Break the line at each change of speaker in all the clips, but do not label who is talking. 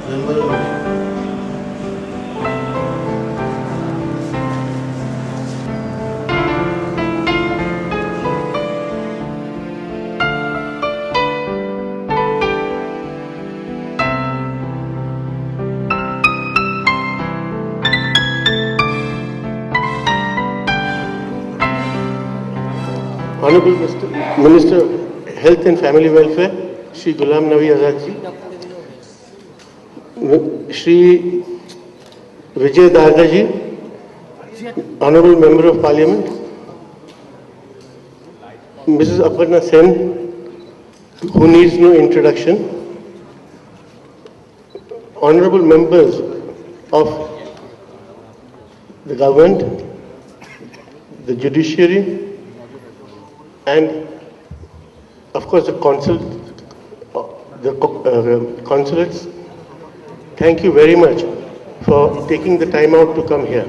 Honorable Mr. Minister of Health and Family Welfare, Sri Ghulam Nabi Azad Ji, Sri Vijay Darda Ji, Honorable Member of Parliament, Mrs. Aparna Sen, who needs no introduction, Honorable Members of the Government, the Judiciary, and of course the consulates. Thank you very much for taking the time out to come here.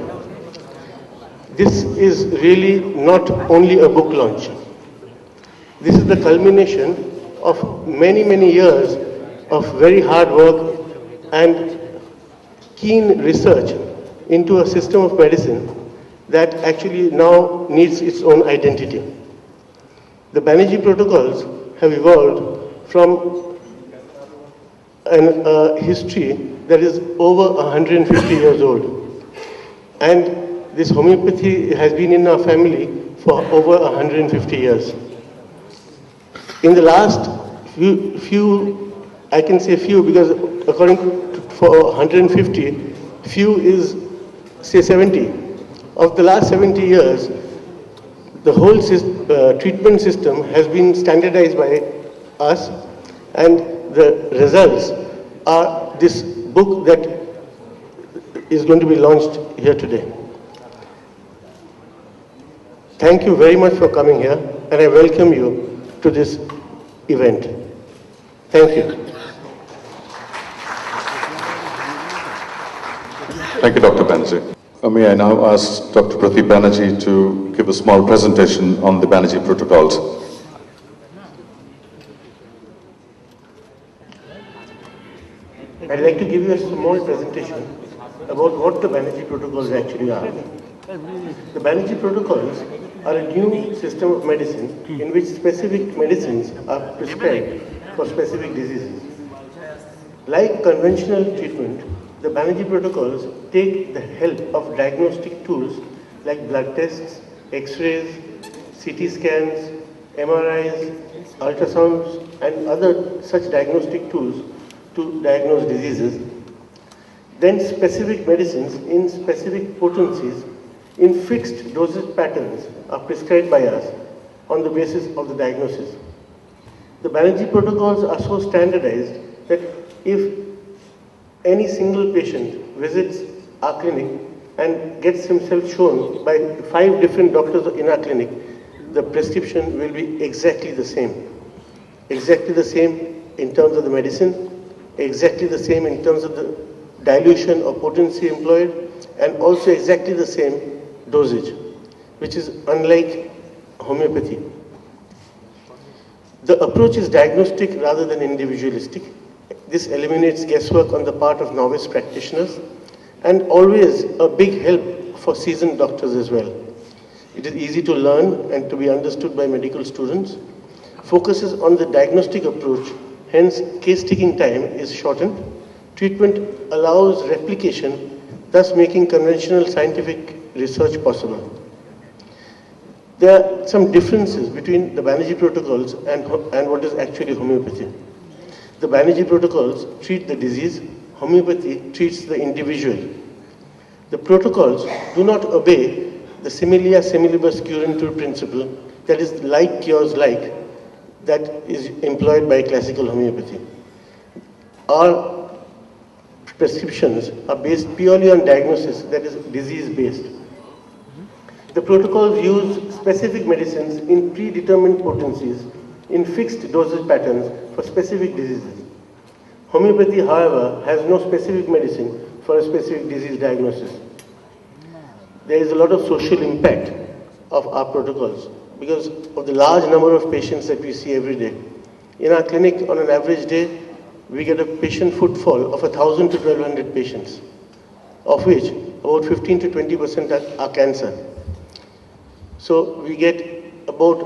This is really not only a book launch. This is the culmination of many, many years of very hard work and keen research into a system of medicine that actually now needs its own identity. The Banerji protocols have evolved from a history that is over 150 years old. And this homeopathy has been in our family for over 150 years. In the last few, I can say few because according to for 150, few is say 70. Of the last 70 years, the whole treatment system has been standardized by us, and the results are this book that is going to be launched here today. Thank you very much for coming here, and I welcome you to this event. Thank you.
Thank you, Dr. Banerji. May I now ask Dr. Pratip Banerji to give a small presentation on the Banerji protocols.
I'd like to give you a small presentation about what the Banerji protocols actually are. The Banerji protocols are a new system of medicine in which specific medicines are prescribed for specific diseases. Like conventional treatment, the Banerji protocols take the help of diagnostic tools like blood tests, X-rays, CT scans, MRIs, ultrasounds, and other such diagnostic tools to diagnose diseases. Then specific medicines in specific potencies in fixed dosage patterns are prescribed by us on the basis of the diagnosis. The Banerji protocols are so standardized that if any single patient visits our clinic and gets himself shown by 5 different doctors in our clinic, the prescription will be exactly the same. Exactly the same in terms of the medicine, exactly the same in terms of the dilution or potency employed, and also exactly the same dosage, which is unlike homeopathy. The approach is diagnostic rather than individualistic. This eliminates guesswork on the part of novice practitioners and always a big help for seasoned doctors as well. It is easy to learn and to be understood by medical students. Focuses on the diagnostic approach, hence case taking time is shortened. Treatment allows replication, thus making conventional scientific research possible. There are some differences between the Banerji protocols and what is actually homeopathy. The Banerji protocols treat the disease, homeopathy treats the individual. The protocols do not obey the similia similibus curantur principle, that is like cures like, that is employed by classical homeopathy. Our prescriptions are based purely on diagnosis, that is disease-based. The protocols use specific medicines in predetermined potencies in fixed dosage patterns for specific diseases. Homeopathy, however, has no specific medicine for a specific disease diagnosis. There is a lot of social impact of our protocols because of the large number of patients that we see every day. In our clinic, on an average day, we get a patient footfall of 1,000 to 1,200 patients, of which about 15 to 20% are cancer. So we get about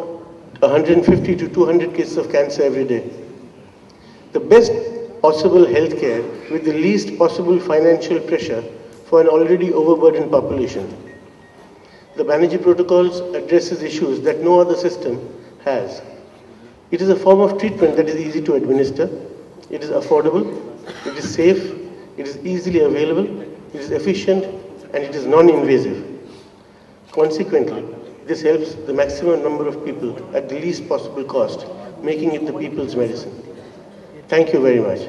150 to 200 cases of cancer every day. The best possible healthcare with the least possible financial pressure for an already overburdened population. The Banerji protocols addresses issues that no other system has. It is a form of treatment that is easy to administer, it is affordable, it is safe, it is easily available, it is efficient, and it is non-invasive. Consequently, this helps the maximum number of people at the least possible cost, making it the people's medicine. Thank you very much.